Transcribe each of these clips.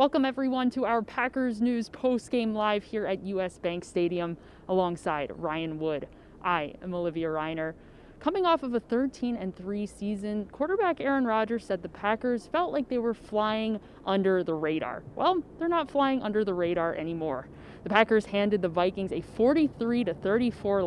Welcome everyone to our Packers News post-game live here at US Bank Stadium alongside Ryan Wood. I am Olivia Reiner. Coming off of a 13-3 season, quarterback Aaron Rodgers said the Packers felt like they were flying under the radar. Well, they're not flying under the radar anymore. The Packers handed the Vikings a 43-34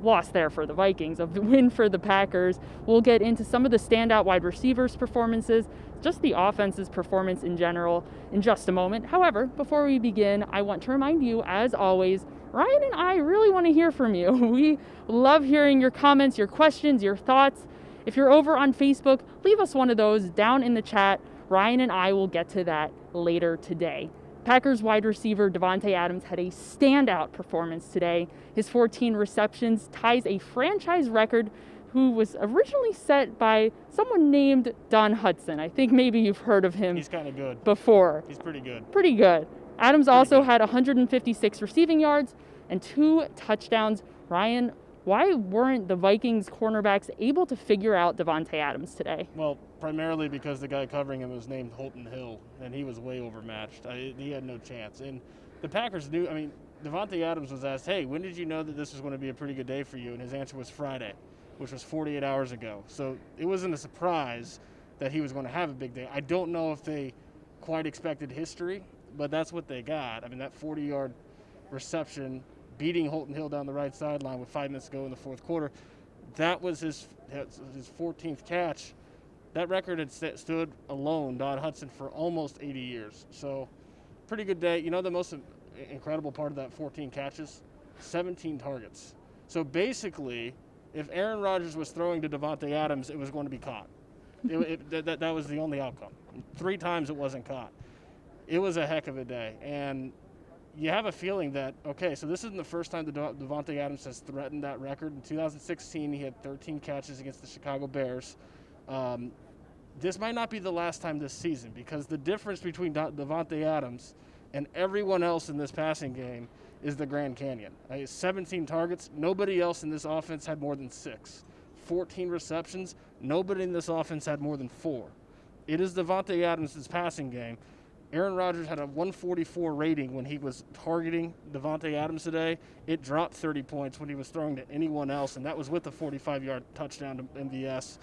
loss there for the Vikings, a win for the Packers. We'll get into some of the standout wide receivers' performances, just the offense's performance in general in just a moment. However, before we begin, I want to remind you, as always, Ryan and I really want to hear from you. We love hearing your comments, your questions, your thoughts. If you're over on Facebook, leave us one of those down in the chat. Ryan and I will get to that later today. Packers wide receiver Devante Adams had a standout performance today. His 14 receptions ties a franchise record who was originally set by someone named Don Hudson. I think maybe you've heard of him. He's kind of good. Before. He's pretty good. Pretty good. Adams also had 156 receiving yards and 2 touchdowns. Ryan, why weren't the Vikings cornerbacks able to figure out Devante Adams today? Well, primarily because the guy covering him was named Holton Hill, and he was way overmatched. He had no chance. And the Packers knew, Devante Adams was asked, hey, when did you know that this was going to be a pretty good day for you? And his answer was Friday, which was 48 hours ago. So it wasn't a surprise that he was going to have a big day. I don't know if they quite expected history, but that's what they got. That 40-yard reception, beating Holton Hill down the right sideline with 5 minutes to go in the fourth quarter, that was his 14th catch. That record had stood alone, Don Hudson, for almost 80 years. So pretty good day. You know the most incredible part of that 14 catches? 17 targets. So basically, if Aaron Rodgers was throwing to Devante Adams, it was going to be caught. That was the only outcome. 3 times it wasn't caught. It was a heck of a day. And you have a feeling that, okay, so this isn't the first time that Devante Adams has threatened that record. In 2016, he had 13 catches against the Chicago Bears. This might not be the last time this season, because the difference between Devante Adams and everyone else in this passing game is the Grand Canyon. 17 targets. Nobody else in this offense had more than 6. 14 receptions. Nobody in this offense had more than 4. It is Devante Adams' passing game. Aaron Rodgers had a 144 rating when he was targeting Devante Adams today. It dropped 30 points when he was throwing to anyone else, and that was with a 45-yard touchdown to MVS.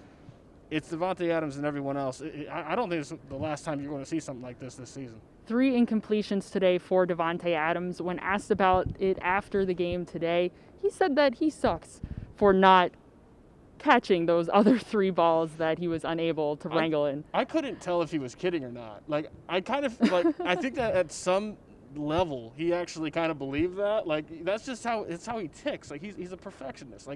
It's Devante Adams and everyone else. I don't think it's the last time you're going to see something like this season. 3 incompletions today for Devante Adams. When asked about it after the game today, he said that he sucks for not catching those other 3 balls that he was unable to wrangle in. I couldn't tell if he was kidding or not. I think that at some level he actually kind of believed that. That's just how he ticks. He's a perfectionist.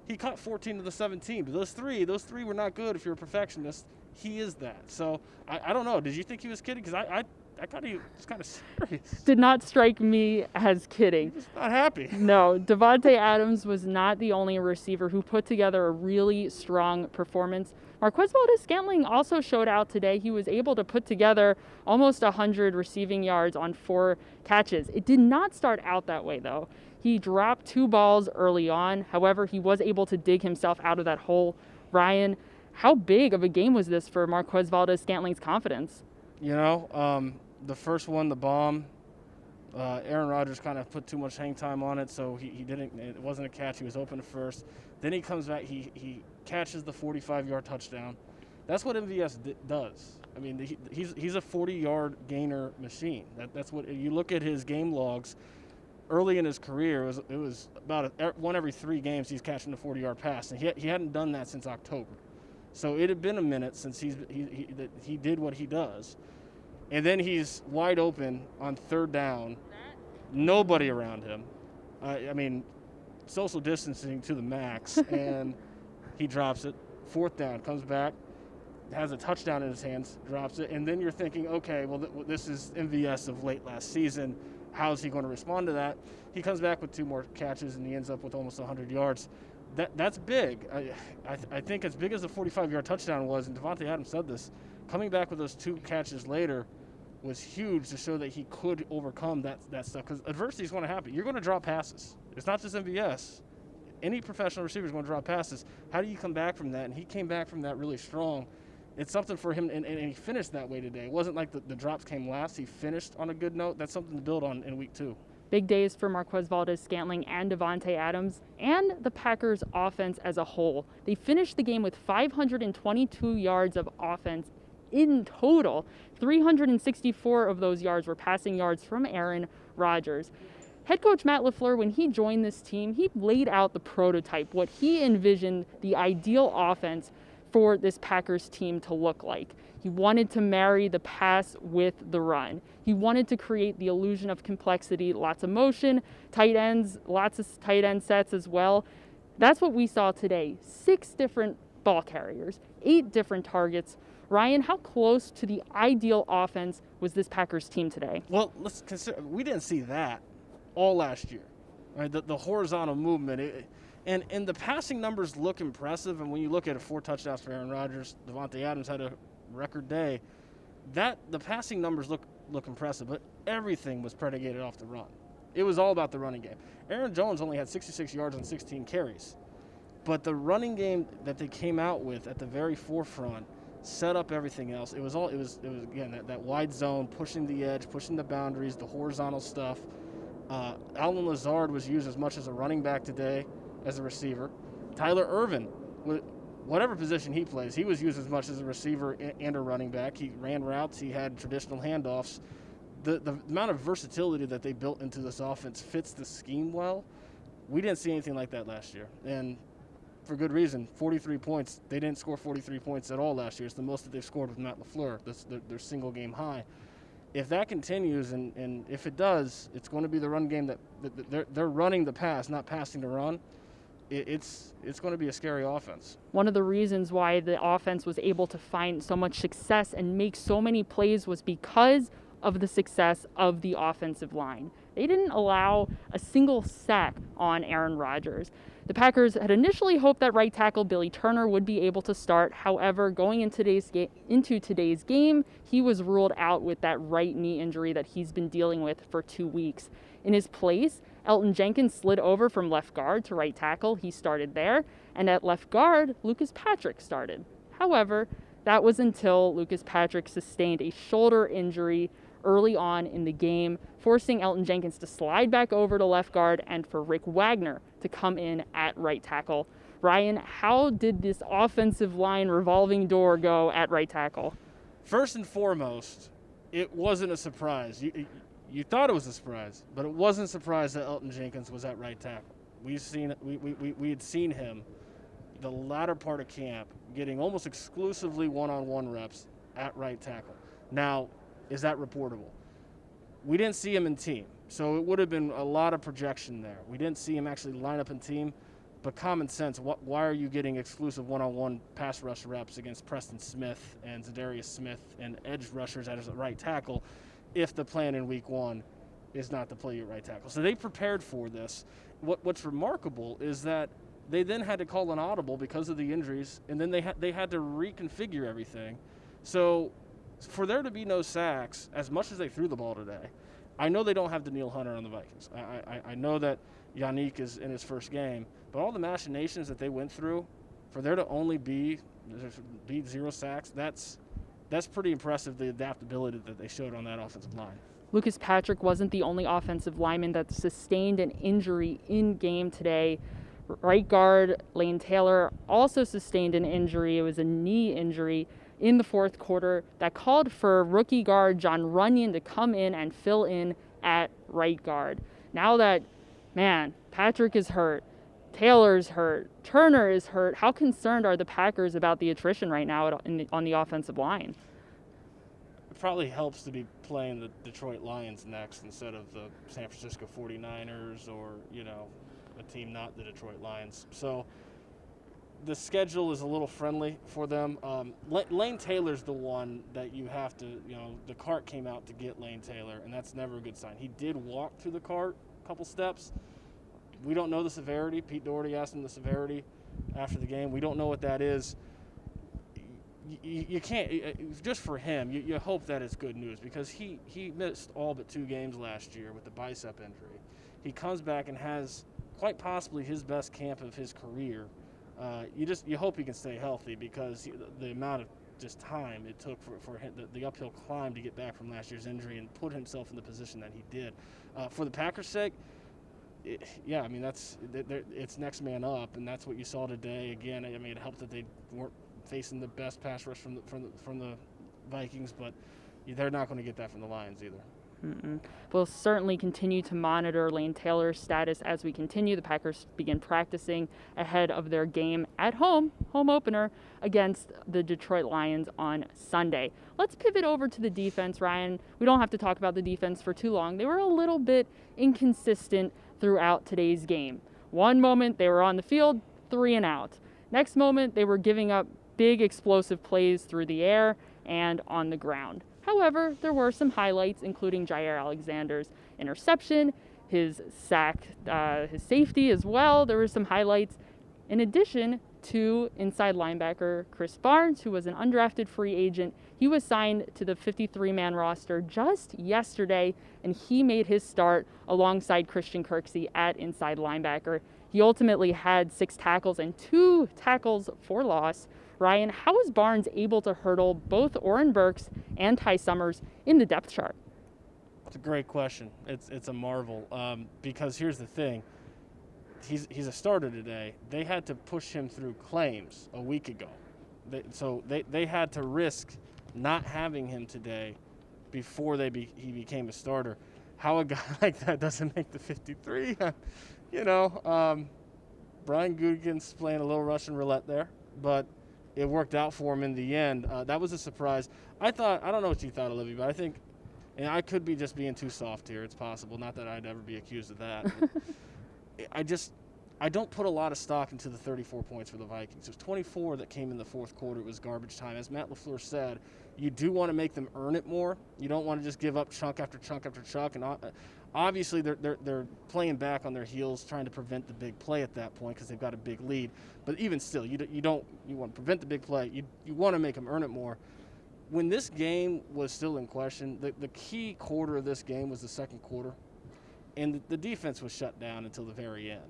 He caught 14 of the 17, but those three were not good. If you're a perfectionist, he is that. So I don't know. Did you think he was kidding? Because I thought he was kind of serious. Did not strike me as kidding. He was not happy. No, Devante Adams was not the only receiver who put together a really strong performance. Marquez ValdesScanning also showed out today. He was able to put together almost 100 receiving yards on 4 catches. It did not start out that way, though. He dropped 2 balls early on. However, he was able to dig himself out of that hole. Ryan, how big of a game was this for Marquez ValdesScanning's confidence? The first one, the bomb, Aaron Rodgers kind of put too much hang time on it, so it wasn't a catch. He was open at first. Then he comes back, he catches the 45-yard touchdown. That's what MVS does. He's a 40-yard gainer machine. That's what you look at his game logs. Early in his career, it was about one every 3 games he's catching a 40-yard pass, and he hadn't done that since October. So it had been a minute since he did what he does. And then he's wide open on 3rd down, nobody around him. Social distancing to the max, and he drops it. 4th down, comes back, has a touchdown in his hands, drops it, and then you're thinking, okay, well, this is MVS of late last season. How's he going to respond to that? He comes back with 2 more catches, and he ends up with almost 100 yards. That's big. I think as big as the 45-yard touchdown was, and Devante Adams said this, coming back with those 2 catches later was huge to show that he could overcome that stuff, because adversity is going to happen. You're going to drop passes. It's not just MVS. Any professional receiver is going to drop passes. How do you come back from that? And he came back from that really strong. it's something for him, and he finished that way today. It wasn't like the drops came last. He finished on a good note. That's something to build on in week 2. Big days for Marquez ValdesScanning and Devante Adams and the Packers offense as a whole. They finished the game with 522 yards of offense in total. 364 of those yards were passing yards from Aaron Rodgers. Head coach Matt LaFleur, when he joined this team, he laid out the prototype, what he envisioned the ideal offense for this Packers team to look like. He wanted to marry the pass with the run. He wanted to create the illusion of complexity, lots of motion, tight ends, lots of tight end sets as well. That's what we saw today. 6 different ball carriers, 8 different targets. Ryan, how close to the ideal offense was this Packers team today? Well, let's consider, we didn't see that all last year. Right? The horizontal movement. And the passing numbers look impressive. And when you look at 4 touchdowns for Aaron Rodgers, Devante Adams had a record day. The passing numbers look impressive, but everything was predicated off the run. It was all about the running game. Aaron Jones only had 66 yards on 16 carries. But the running game that they came out with at the very forefront set up everything else. It was again that wide zone, pushing the edge, pushing the boundaries, the horizontal stuff. Allen Lazard was used as much as a running back today as a receiver. Tyler Ervin, whatever position he plays, he was used as much as a receiver and a running back. He ran routes. He had traditional handoffs. The amount of versatility that they built into this offense fits the scheme well. We didn't see anything like that last year, and for good reason. 43 points. They didn't score 43 points at all last year. It's the most that they've scored with Matt LaFleur. That's their single game high. If that continues, and if it does, it's going to be the run game that they're running the pass, not passing the run. It's going to be a scary offense. One of the reasons why the offense was able to find so much success and make so many plays was because of the success of the offensive line. They didn't allow a single sack on Aaron Rodgers. The Packers had initially hoped that right tackle Billy Turner would be able to start. However, going into today's game, he was ruled out with that right knee injury that he's been dealing with for 2 weeks. In his place, Elton Jenkins slid over from left guard to right tackle. He started there. And at left guard, Lucas Patrick started. However, that was until Lucas Patrick sustained a shoulder injury early on in the game, forcing Elton Jenkins to slide back over to left guard and for Rick Wagner to come in at right tackle. Ryan, how did this offensive line revolving door go at right tackle? First and foremost, it wasn't a surprise. You thought it was a surprise, but it wasn't a surprise that Elton Jenkins was at right tackle. We had seen him the latter part of camp getting almost exclusively one-on-one reps at right tackle. Now, is that reportable? We didn't see him in team, so it would have been a lot of projection there. We didn't see him actually line up in team, but common sense, why are you getting exclusive one-on-one pass rush reps against Preston Smith and Zadarius Smith and edge rushers at his right tackle if the plan in week 1 is not to play your right tackle? So they prepared for this. What's remarkable is that they then had to call an audible because of the injuries, and then they had to reconfigure everything. So for there to be no sacks, as much as they threw the ball today, I know they don't have Danielle Hunter on the Vikings. I know that Yannick is in his first game, but all the machinations that they went through, for there to only be 0 sacks, that's pretty impressive, the adaptability that they showed on that offensive line. Lucas Patrick wasn't the only offensive lineman that sustained an injury in game today. Right guard Lane Taylor also sustained an injury. It was a knee injury in the fourth quarter that called for rookie guard John Runyon to come in and fill in at right guard. Now that, Patrick is hurt, Taylor's hurt, Turner is hurt, how concerned are the Packers about the attrition right now on the offensive line? It probably helps to be playing the Detroit Lions next instead of the San Francisco 49ers or, a team not the Detroit Lions. So the schedule is a little friendly for them. Lane Taylor's the one that you have to, the cart came out to get Lane Taylor, and that's never a good sign. He did walk to the cart a couple steps. We don't know the severity. Pete Doherty asked him the severity after the game. We don't know what that is. You can't, just for him, you hope that it's good news because he missed all but 2 games last year with the bicep injury. He comes back and has quite possibly his best camp of his career. You hope he can stay healthy because the amount of just time it took for him, the uphill climb to get back from last year's injury and put himself in the position that he did. For the Packers' sake, yeah, I mean, it's next man up, and that's what you saw today. Again, I mean, it helped that they weren't facing the best pass rush from the Vikings, but they're not going to get that from the Lions either. We'll certainly continue to monitor Lane Taylor's status as we continue. The Packers begin practicing ahead of their game at home opener against the Detroit Lions on Sunday. Let's pivot over to the defense, Ryan. We don't have to talk about the defense for too long. They were a little bit inconsistent throughout today's game. One moment they were on the field, 3 and out. Next moment they were giving up big explosive plays through the air and on the ground. However, there were some highlights, including Jair Alexander's interception, his sack, his safety as well. There were some highlights in addition to inside linebacker Chris Barnes, who was an undrafted free agent. He was signed to the 53-man roster just yesterday, and he made his start alongside Christian Kirksey at inside linebacker. He ultimately had 6 tackles and 2 tackles for loss. Ryan, how was Barnes able to hurdle both Oren Burks and Ty Summers in the depth chart? It's a great question. It's a marvel because here's the thing. He's a starter today. They had to push him through claims a week ago. They had to risk not having him today before he became a starter. How a guy like that doesn't make the 53, Brian Gutekunst's playing a little Russian roulette there, but it worked out for him in the end. That was a surprise. I don't know what you thought, Olivia, but I think, and I could be just being too soft here. It's possible. Not that I'd ever be accused of that. I don't put a lot of stock into the 34 points for the Vikings. It was 24 that came in the fourth quarter. It was garbage time. As Matt LaFleur said, you do want to make them earn it more. You don't want to just give up chunk after chunk after chunk. And obviously, they're playing back on their heels, trying to prevent the big play at that point because they've got a big lead. But even still, you want to prevent the big play. You want to make them earn it more. When this game was still in question, the key quarter of this game was the second quarter, and the defense was shut down until the very end.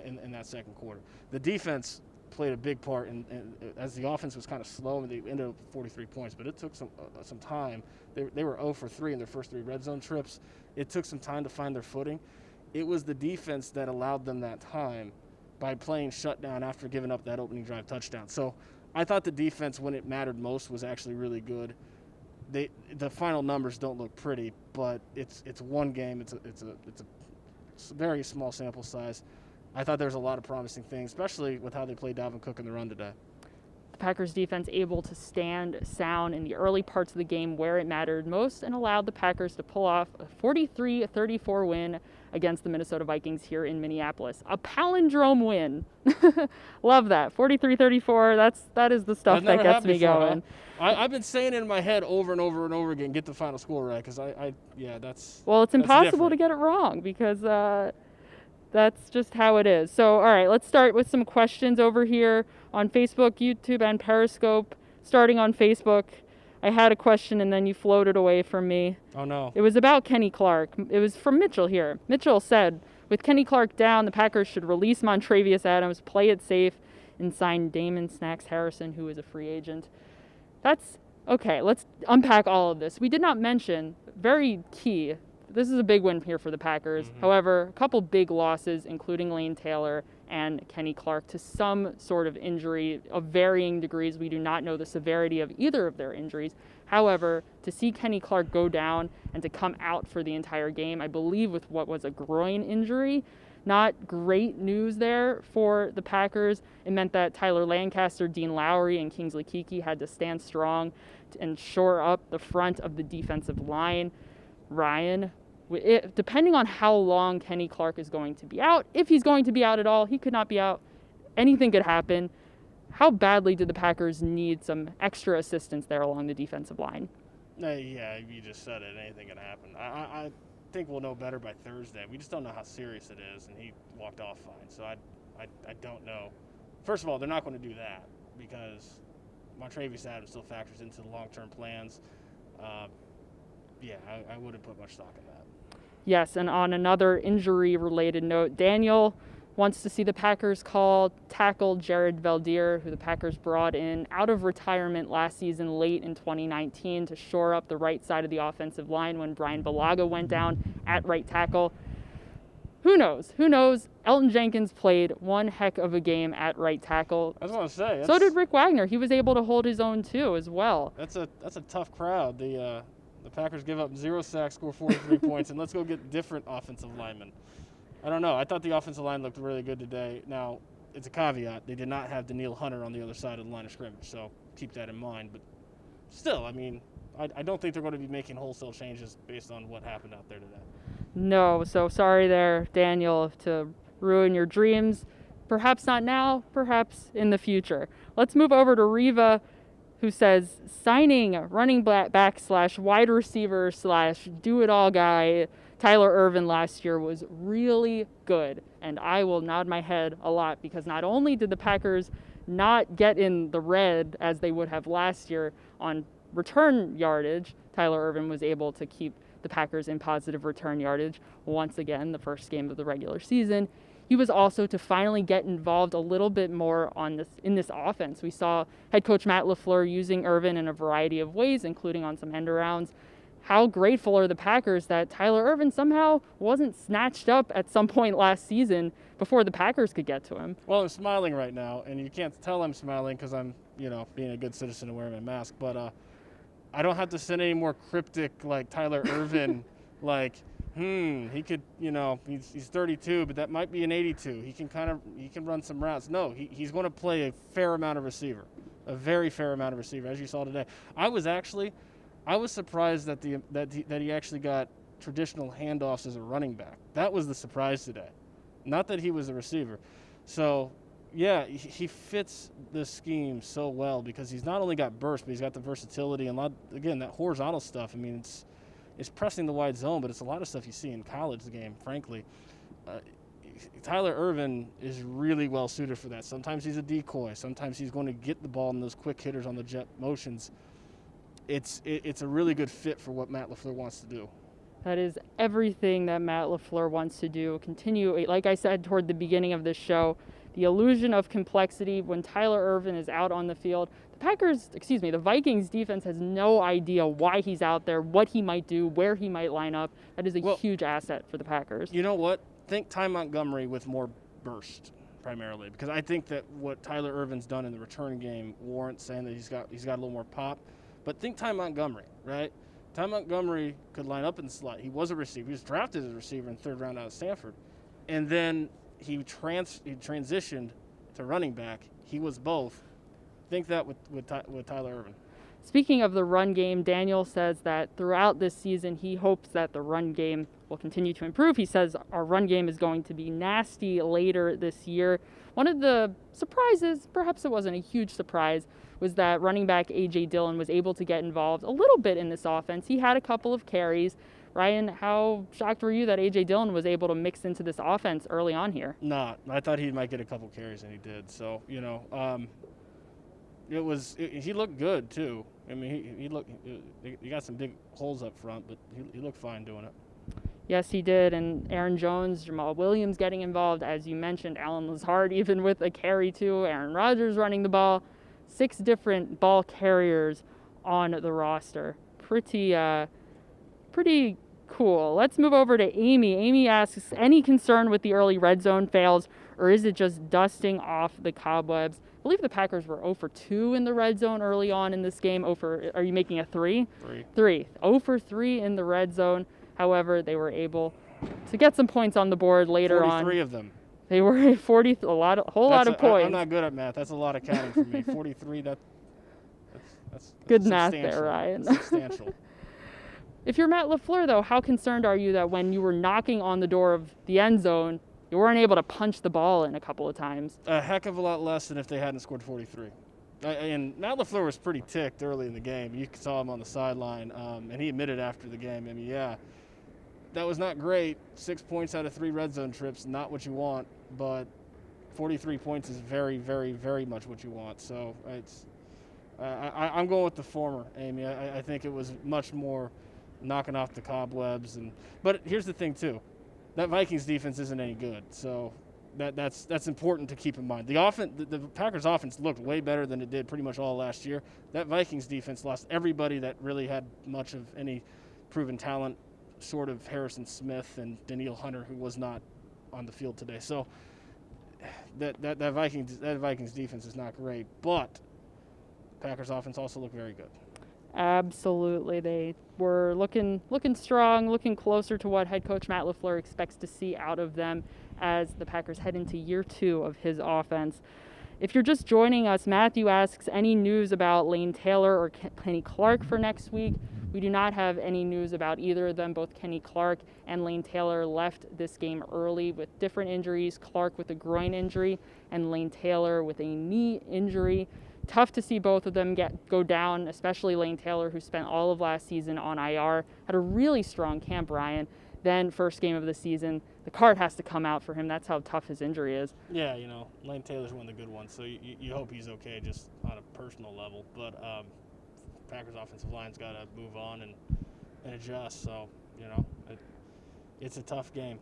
In that second quarter, the defense played a big part, and as the offense was kind of slow, and they ended up with 43 points. But it took some time. They were 0 for 3 in their first 3 red zone trips. It took some time to find their footing. It was the defense that allowed them that time by playing shutdown after giving up that opening drive touchdown. So I thought the defense, when it mattered most, was actually really good. The final numbers don't look pretty, but it's one game. It's a very small sample size. I thought there was a lot of promising things, especially with how they played Dalvin Cook in the run today. The Packers defense able to stand sound in the early parts of the game where it mattered most and allowed the Packers to pull off a 43-34 win against the Minnesota Vikings here in Minneapolis. A palindrome win. Love that. 43-34. That is the stuff that gets me going. I've been saying it in my head over and over and over again, get the final score right, because that's well, it's impossible different to get it wrong because that's just how it is. So, all right, let's start with some questions over here on Facebook, YouTube, and Periscope. Starting on Facebook, I had a question and then you floated away from me. Oh, no. It was about Kenny Clark. It was from Mitchell here. Mitchell said, with Kenny Clark down, the Packers should release Marquez Adams, play it safe, and sign Damon Snacks Harrison, who is a free agent. That's okay. Let's unpack all of this. We did not mention, very key, this is a big win here for the Packers. Mm-hmm. However, a couple big losses, including Lane Taylor and Kenny Clark, to some sort of injury of varying degrees. We do not know the severity of either of their injuries. However, to see Kenny Clark go down and to come out for the entire game, I believe with what was a groin injury, not great news there for the Packers. It meant that Tyler Lancaster, Dean Lowry, and Kingsley Keke had to stand strong and shore up the front of the defensive line. Ryan, depending on how long Kenny Clark is going to be out, if he's going to be out at all, he could not be out. Anything could happen. How badly did the Packers need some extra assistance there along the defensive line? Yeah, you just said it. Anything could happen. I think we'll know better by Thursday. We just don't know how serious it is, and he walked off fine. So I don't know. First of all, they're not going to do that because Marquez Adams still factors into the long-term plans. I wouldn't put much stock in that. Yes, and on another injury-related note, Daniel wants to see the Packers call tackle Jared Valdir, who the Packers brought in out of retirement last season late in 2019 to shore up the right side of the offensive line when Brian Bulaga went down at right tackle. Who knows? Who knows? Elton Jenkins played one heck of a game at right tackle. I was going to say. So did Rick Wagner. He was able to hold his own too as well. That's a tough crowd. The Packers give up 0 sacks, score 43 points, and let's go get different offensive linemen. I don't know. I thought the offensive line looked really good today. Now, it's a caveat. They did not have Daniil Hunter on the other side of the line of scrimmage, so keep that in mind. But still, I mean, I don't think they're going to be making wholesale changes based on what happened out there today. No, so sorry there, Daniel, to ruin your dreams. Perhaps not now, perhaps in the future. Let's move over to Riva, who says signing running back / wide receiver / do-it-all guy Tyler Ervin last year was really good. And I will nod my head a lot because not only did the Packers not get in the red as they would have last year on return yardage, Tyler Ervin was able to keep the Packers in positive return yardage once again, the first game of the regular season. He was also to finally get involved a little bit more in this offense. We saw head coach Matt LaFleur using Ervin in a variety of ways, including on some end arounds. How grateful are the Packers that Tyler Ervin somehow wasn't snatched up at some point last season before the Packers could get to him? Well, I'm smiling right now, and you can't tell I'm smiling because I'm, being a good citizen and wearing my mask, but I don't have to send any more cryptic like Tyler Ervin, like, he could, he's 32, but that might be an 82. He can run some routes. No, he's going to play a fair amount of receiver, a very fair amount of receiver, as you saw today. I was surprised that he actually got traditional handoffs as a running back. That was the surprise today, not that he was a receiver. So, yeah, he fits the scheme so well because he's not only got burst, but he's got the versatility and that horizontal stuff. I mean, it's pressing the wide zone, but it's a lot of stuff you see in college game, frankly. Tyler Ervin is really well suited for that. Sometimes he's a decoy. Sometimes he's going to get the ball in those quick hitters on the jet motions. It's a really good fit for what Matt LaFleur wants to do. That is everything that Matt LaFleur wants to do. Continue, like I said toward the beginning of this show, the illusion of complexity when Tyler Ervin is out on the field. The Vikings defense has no idea why he's out there, what he might do, where he might line up. That is a huge asset for the Packers. You know what? Think Ty Montgomery with more burst, primarily, because I think that what Tyler Ervin's done in the return game warrants saying that he's got a little more pop. But think Ty Montgomery, right? Ty Montgomery could line up in the slot. He was a receiver. He was drafted as a receiver in the 3rd round out of Stanford. And then he transitioned to running back. He was both. Think that with Tyler Ervin. Speaking of the run game, Daniel says that throughout this season, he hopes that the run game will continue to improve. He says our run game is going to be nasty later this year. One of the surprises, perhaps it wasn't a huge surprise, was that running back A.J. Dillon was able to get involved a little bit in this offense. He had a couple of carries. Ryan, how shocked were you that A.J. Dillon was able to mix into this offense early on here? Nah, I thought he might get a couple carries, and he did. So, he looked good, too. I mean, he got some big holes up front, but he looked fine doing it. Yes, he did. And Aaron Jones, Jamal Williams getting involved. As you mentioned, Alan Lazard even with a carry, too. Aaron Rodgers running the ball. 6 different ball carriers on the roster. Pretty cool. Let's move over to Amy. Amy asks, any concern with the early red zone fails, or is it just dusting off the cobwebs? I believe the Packers were 0 for 2 in the red zone early on in this game. Are you making a 3? 3. 0 for 3 in the red zone. However, they were able to get some points on the board later 43 on. 43 of them. They were 40, a lot of points. I'm not good at math. That's a lot of counting for me. 43, that's good math there, Ryan. That's substantial. If you're Matt LaFleur, though, how concerned are you that when you were knocking on the door of the end zone, you weren't able to punch the ball in a couple of times? A heck of a lot less than if they hadn't scored 43. And Matt LaFleur was pretty ticked early in the game. You saw him on the sideline, and he admitted after the game, that was not great. 6 points out of 3 red zone trips, not what you want, but 43 points is very, very, very much what you want. So I'm going with the former, Amy. I think it was much more knocking off the cobwebs. But here's the thing, too. That Vikings defense isn't any good. So that's important to keep in mind. The Packers offense looked way better than it did pretty much all last year. That Vikings defense lost everybody that really had much of any proven talent, short of Harrison Smith and Danielle Hunter, who was not on the field today. So that Vikings defense is not great, but Packers offense also looked very good. Absolutely. They were looking strong, looking closer to what head coach Matt LaFleur expects to see out of them as the Packers head into year 2 of his offense. If you're just joining us, Matthew asks any news about Lane Taylor or Kenny Clark for next week. We do not have any news about either of them. Both Kenny Clark and Lane Taylor left this game early with different injuries. Clark with a groin injury and Lane Taylor with a knee injury. Tough to see both of them go down, especially Lane Taylor, who spent all of last season on IR. Had a really strong camp, Ryan. Then first game of the season, the card has to come out for him. That's how tough his injury is. Yeah, Lane Taylor's one of the good ones, so you hope he's okay just on a personal level. But Packers offensive line's got to move on and adjust. So, it's a tough game.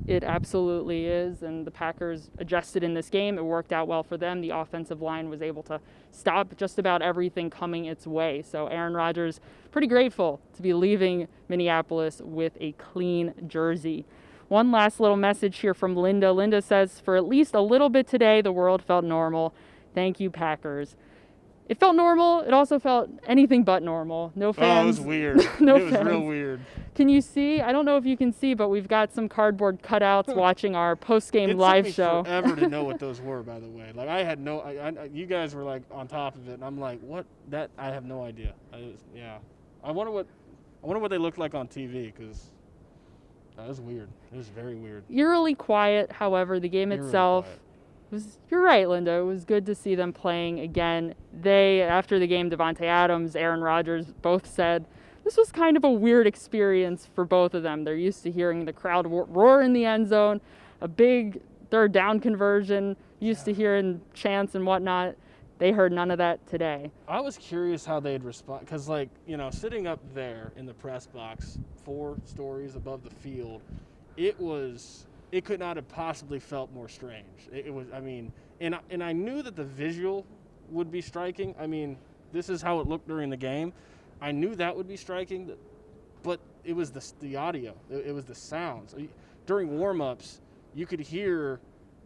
It absolutely is, and the Packers adjusted in this game. It worked out well for them. The offensive line was able to stop just about everything coming its way. So Aaron Rodgers, pretty grateful to be leaving Minneapolis with a clean jersey. One last little message here from Linda. Linda says, for at least a little bit today, the world felt normal. Thank you, Packers. It felt normal. It also felt anything but normal. No fans. Oh, it was weird. No it was fans. Real weird. Can you see? I don't know if you can see, but we've got some cardboard cutouts watching our post-game live show. It took me forever to know what those were, by the way. Like, I had you guys were, like, on top of it, and I'm like, what? I have no idea. I wonder what they looked like on TV, because that was weird. It was very weird. Eerily quiet, however, the game itself. You're right, Linda. It was good to see them playing again. After the game, Devante Adams, Aaron Rodgers both said this was kind of a weird experience for both of them. They're used to hearing the crowd roar in the end zone, a big third down conversion, used to hearing chants and whatnot. They heard none of that today. I was curious how they'd respond, because, sitting up there in the press box, 4 stories above the field, it could not have possibly felt more strange. And I knew that the visual would be striking. I mean, this is how it looked during the game. I knew that would be striking, but it was the audio. It was the sounds. During warm-ups, you could hear.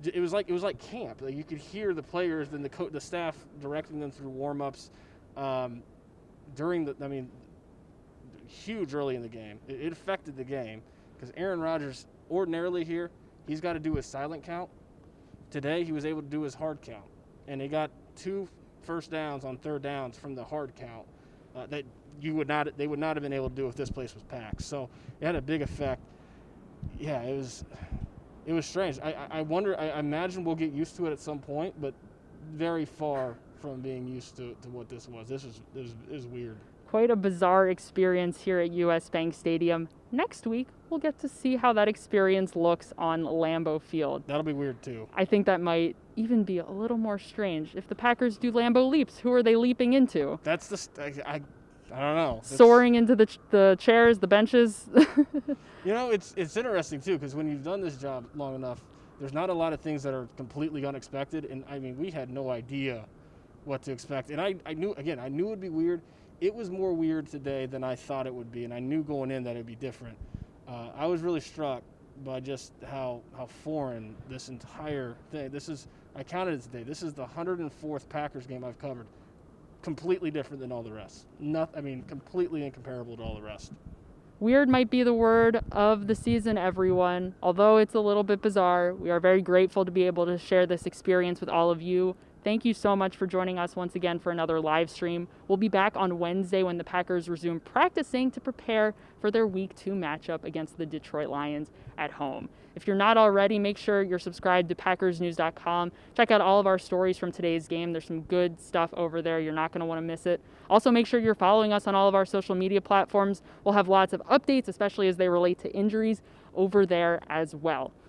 It was like camp. You could hear the players and the staff directing them through warm-ups. Huge early in the game. It affected the game because Aaron Rodgers. Ordinarily here, he's got to do his silent count. Today, he was able to do his hard count. And they got 2 first downs on third downs from the hard count that they would not have been able to do if this place was packed. So it had a big effect. Yeah, it was strange. I wonder, I imagine we'll get used to it at some point, but very far from being used to what this was. This is weird. Quite a bizarre experience here at US Bank Stadium. Next week, we'll get to see how that experience looks on Lambeau Field. That'll be weird, too. I think that might even be a little more strange. If the Packers do Lambeau leaps, who are they leaping into? That's I don't know. Soaring into the chairs, the benches? It's interesting, too, because when you've done this job long enough, there's not a lot of things that are completely unexpected. And, we had no idea what to expect. And I knew it would be weird. It was more weird today than I thought it would be, and I knew going in that it would be different. I was really struck by just how foreign this entire thing. I counted it today. This is the 104th Packers game I've covered. Completely different than all the rest. Completely incomparable to all the rest. Weird might be the word of the season, everyone. Although it's a little bit bizarre, we are very grateful to be able to share this experience with all of you. Thank you so much for joining us once again for another live stream. We'll be back on Wednesday when the Packers resume practicing to prepare for their Week 2 matchup against the Detroit Lions at home. If you're not already, make sure you're subscribed to PackersNews.com. Check out all of our stories from today's game. There's some good stuff over there. You're not going to want to miss it. Also, make sure you're following us on all of our social media platforms. We'll have lots of updates, especially as they relate to injuries, over there as well.